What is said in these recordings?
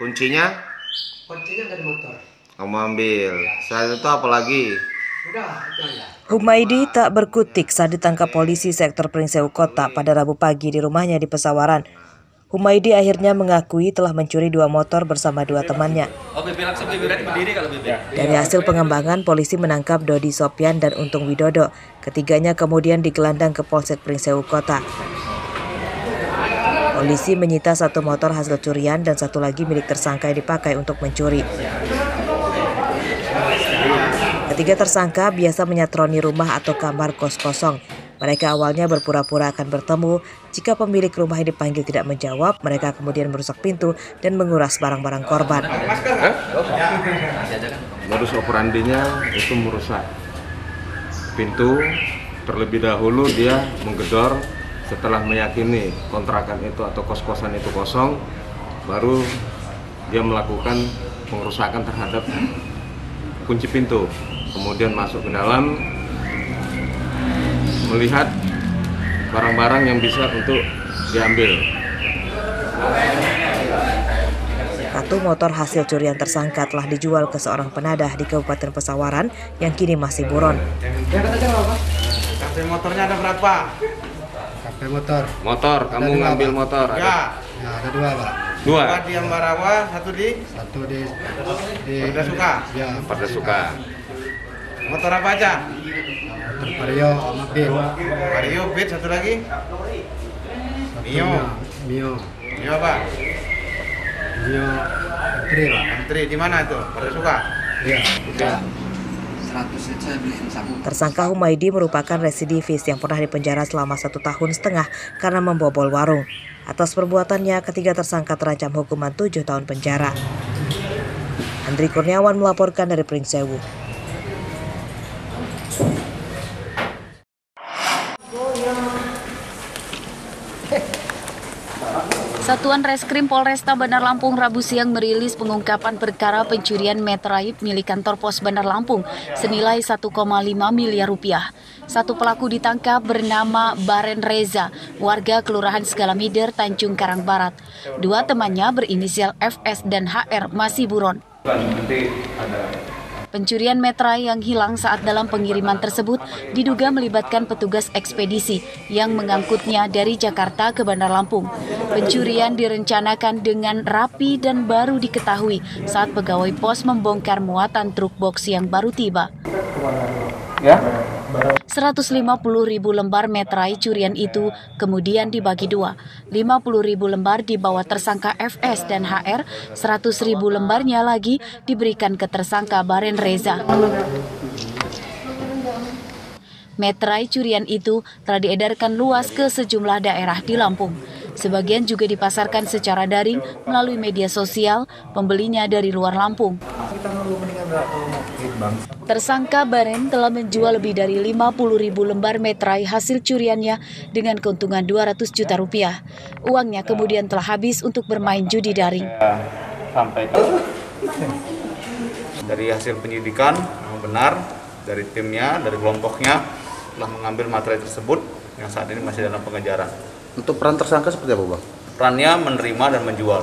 Kuncinya? Kuncinya dari motor. Kamu ambil. Saat itu apa lagi? Udah, itu aja. Humaidi tak berkutik saat ditangkap polisi sektor Pringsewu Kota pada Rabu pagi di rumahnya di Pesawaran. Humaidi akhirnya mengakui telah mencuri 2 motor bersama 2 temannya. Dari hasil pengembangan, polisi menangkap Dodi Sopyan dan Untung Widodo. Ketiganya kemudian digelandang ke Polsek Pringsewu Kota. Polisi menyita 1 motor hasil curian dan 1 lagi milik tersangka yang dipakai untuk mencuri. Ketiga tersangka biasa menyatroni rumah atau kamar kos kosong. Mereka awalnya berpura-pura akan bertemu. Jika pemilik rumah yang dipanggil tidak menjawab, mereka kemudian merusak pintu dan menguras barang-barang korban. Modus operandinya itu merusak pintu. Terlebih dahulu dia menggedor, setelah meyakini kontrakan itu atau kos-kosan itu kosong, baru dia melakukan pengerusakan terhadap kunci pintu. Kemudian masuk ke dalam, melihat barang-barang yang bisa untuk diambil. 1 motor hasil curian tersangka telah dijual ke seorang penadah di Kabupaten Pesawaran yang kini masih buron. Kartu motornya ada berapa? Kafe motor. Motor, kamu ngambil motor? Ya. Ya, ada 2, Pak. 2. Di Ambarawa, 1 di Pardasuka. Ya, Pardasuka. Motor apa aja? motor Vario sama Beat. Vario, Beat, 1 lagi? Mio. Mio. Mio apa? Mio Tri, Pak. Menteri di mana itu? Pardasuka. Iya. Tersangka Humaidi merupakan residivis yang pernah dipenjara selama 1,5 tahun karena membobol warung. Atas perbuatannya, ketiga tersangka terancam hukuman 7 tahun penjara. Andri Kurniawan melaporkan dari Pringsewu. Satuan Reskrim Polresta Bandar Lampung Rabu siang merilis pengungkapan perkara pencurian metraib milik kantor pos Bandar Lampung senilai 1,5 miliar rupiah. 1 pelaku ditangkap bernama Baren Reza, warga Kelurahan Segalamider, Tanjung Karang Barat. 2 temannya berinisial FS dan HR masih buron. Pencurian metra yang hilang saat dalam pengiriman tersebut diduga melibatkan petugas ekspedisi yang mengangkutnya dari Jakarta ke Bandar Lampung. Pencurian direncanakan dengan rapi dan baru diketahui saat pegawai pos membongkar muatan truk box yang baru tiba. 150.000 lembar metrai curian itu kemudian dibagi 2. 50.000 lembar dibawa tersangka FS dan HR, 100.000 lembarnya lagi diberikan ke tersangka Baren Reza. Metrai curian itu telah diedarkan luas ke sejumlah daerah di Lampung. Sebagian juga dipasarkan secara daring melalui media sosial, pembelinya dari luar Lampung. Tersangka Baren telah menjual lebih dari 50.000 lembar metrai hasil curiannya dengan keuntungan 200 juta rupiah. Uangnya kemudian telah habis untuk bermain judi daring. Dari hasil penyidikan yang benar dari timnya, dari kelompoknya telah mengambil materai tersebut yang saat ini masih dalam pengejaran. Untuk peran tersangka seperti apa, Bang? Perannya menerima dan menjual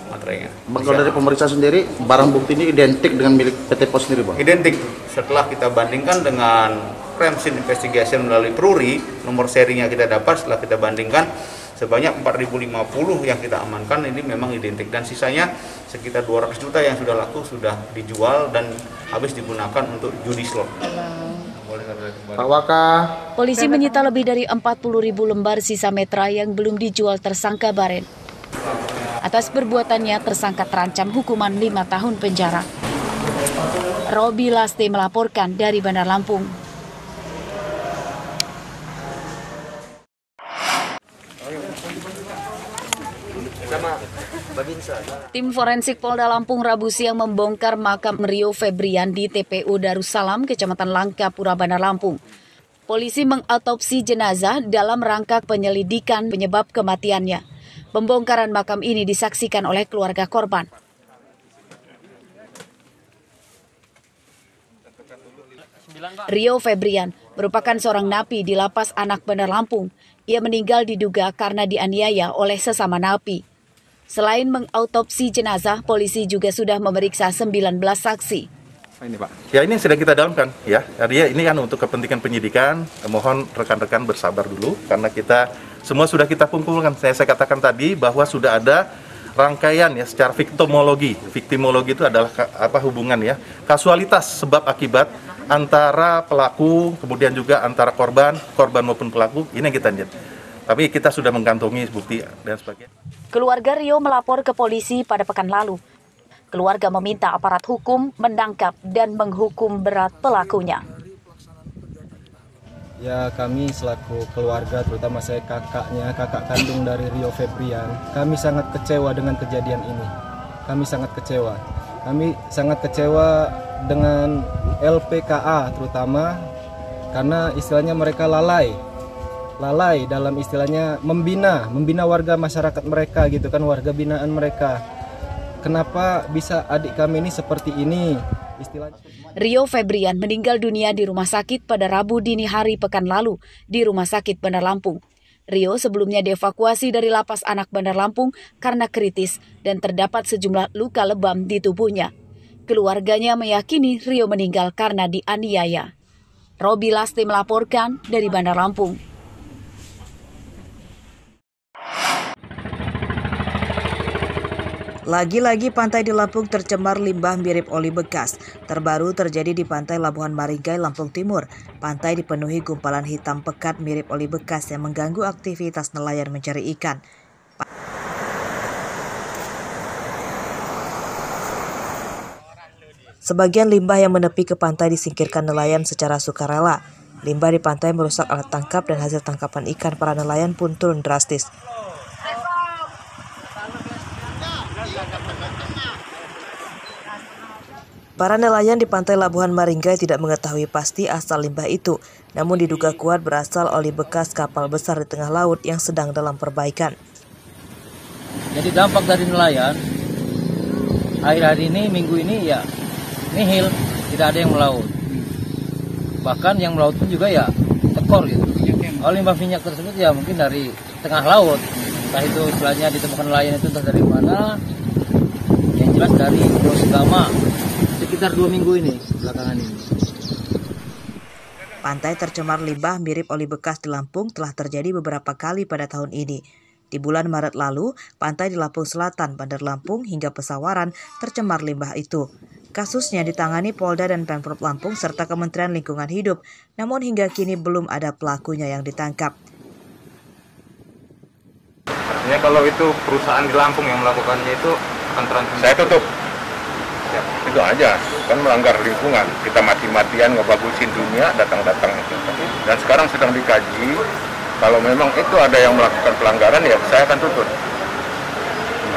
materainya. Bang, kalau dari pemeriksa sendiri, barang bukti ini identik dengan milik PT POS sendiri, Bang? Identik. Setelah kita bandingkan dengan crime scene investigation melalui Pruri, nomor serinya kita dapat setelah kita bandingkan sebanyak 4.050 yang kita amankan ini memang identik, dan sisanya sekitar 200 juta yang sudah laku sudah dijual dan habis digunakan untuk judi slot. Polisi menyita lebih dari 40.000 lembar sisa metra yang belum dijual tersangka Baren. Atas perbuatannya, tersangka terancam hukuman 5 tahun penjara. Robi Laste melaporkan dari Bandar Lampung. Tim forensik Polda Lampung Rabu siang membongkar makam Rio Febrian di TPU Darussalam, Kecamatan Langkapura, Bandar Lampung. Polisi mengautopsi jenazah dalam rangka penyelidikan penyebab kematiannya. Pembongkaran makam ini disaksikan oleh keluarga korban. Rio Febrian merupakan seorang napi di Lapas Anak Bandar Lampung. Ia meninggal diduga karena dianiaya oleh sesama napi. Selain mengautopsi jenazah, polisi juga sudah memeriksa 19 saksi. Ini Pak. Ya ini sedang kita dalamkan ya. Jadi ini kan untuk kepentingan penyidikan. Mohon rekan-rekan bersabar dulu karena kita semua sudah kita kumpulkan. Saya katakan tadi bahwa sudah ada rangkaian ya secara viktimologi. Viktimologi itu adalah hubungan ya, kasualitas sebab akibat antara pelaku kemudian juga antara korban maupun pelaku. Ini yang kita lihat. Tapi kita sudah mengantongi bukti dan sebagainya. Keluarga Rio melapor ke polisi pada pekan lalu. Keluarga meminta aparat hukum menangkap dan menghukum berat pelakunya. Ya, kami selaku keluarga, terutama saya kakak kandung dari Rio Febrian, kami sangat kecewa dengan kejadian ini. Kami sangat kecewa. Kami sangat kecewa dengan LPKA terutama karena istilahnya mereka lalai dalam istilahnya membina warga masyarakat mereka gitu kan, warga binaan mereka. Kenapa bisa adik kami ini seperti ini? Istilahnya. Rio Febrian meninggal dunia di rumah sakit pada Rabu dini hari pekan lalu di Rumah Sakit Bandar Lampung. Rio sebelumnya dievakuasi dari Lapas Anak Bandar Lampung karena kritis dan terdapat sejumlah luka lebam di tubuhnya. Keluarganya meyakini Rio meninggal karena dianiaya. Robi Lasti melaporkan dari Bandar Lampung. Lagi-lagi pantai di Lampung tercemar limbah mirip oli bekas. Terbaru terjadi di pantai Labuhan Maringgai, Lampung Timur. Pantai dipenuhi gumpalan hitam pekat mirip oli bekas yang mengganggu aktivitas nelayan mencari ikan. Sebagian limbah yang menepi ke pantai disingkirkan nelayan secara sukarela. Limbah di pantai merusak alat tangkap dan hasil tangkapan ikan para nelayan pun turun drastis. Para nelayan di pantai Labuhan Maringgai tidak mengetahui pasti asal limbah itu, namun diduga kuat berasal oli bekas kapal besar di tengah laut yang sedang dalam perbaikan. Jadi dampak dari nelayan, akhir-akhir ini, minggu ini ya nihil, tidak ada yang melaut. Bahkan yang melaut pun juga ya tekor gitu. Limbah minyak tersebut ya mungkin dari tengah laut, entah itu istilahnya ditemukan nelayan itu entah dari mana, yang jelas dari Pulau Segama. Sekitar 2 minggu ini, belakangan ini. Pantai tercemar limbah mirip oli bekas di Lampung telah terjadi beberapa kali pada tahun ini. Di bulan Maret lalu, pantai di Lampung Selatan, Bandar Lampung hingga Pesawaran tercemar limbah itu. Kasusnya ditangani Polda dan Pemprov Lampung serta Kementerian Lingkungan Hidup, namun hingga kini belum ada pelakunya yang ditangkap. Artinya kalau itu perusahaan di Lampung yang melakukannya itu akan transparan. Saya tutup. Ya, itu aja, kan melanggar lingkungan. Kita mati-matian ngebagusin dunia, datang-datang. Dan sekarang sedang dikaji, kalau memang itu ada yang melakukan pelanggaran, ya saya akan tutup.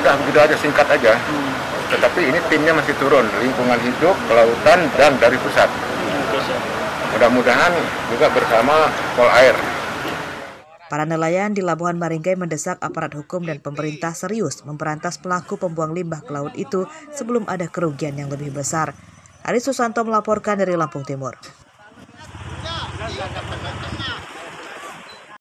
Udah, begitu aja, singkat aja. Tetapi ini timnya masih turun, lingkungan hidup, kelautan, dan dari pusat. Mudah-mudahan juga bersama Polair. Para nelayan di Labuhan Maringgai mendesak aparat hukum dan pemerintah serius memberantas pelaku pembuang limbah ke laut itu sebelum ada kerugian yang lebih besar. Aris Susanto melaporkan dari Lampung Timur.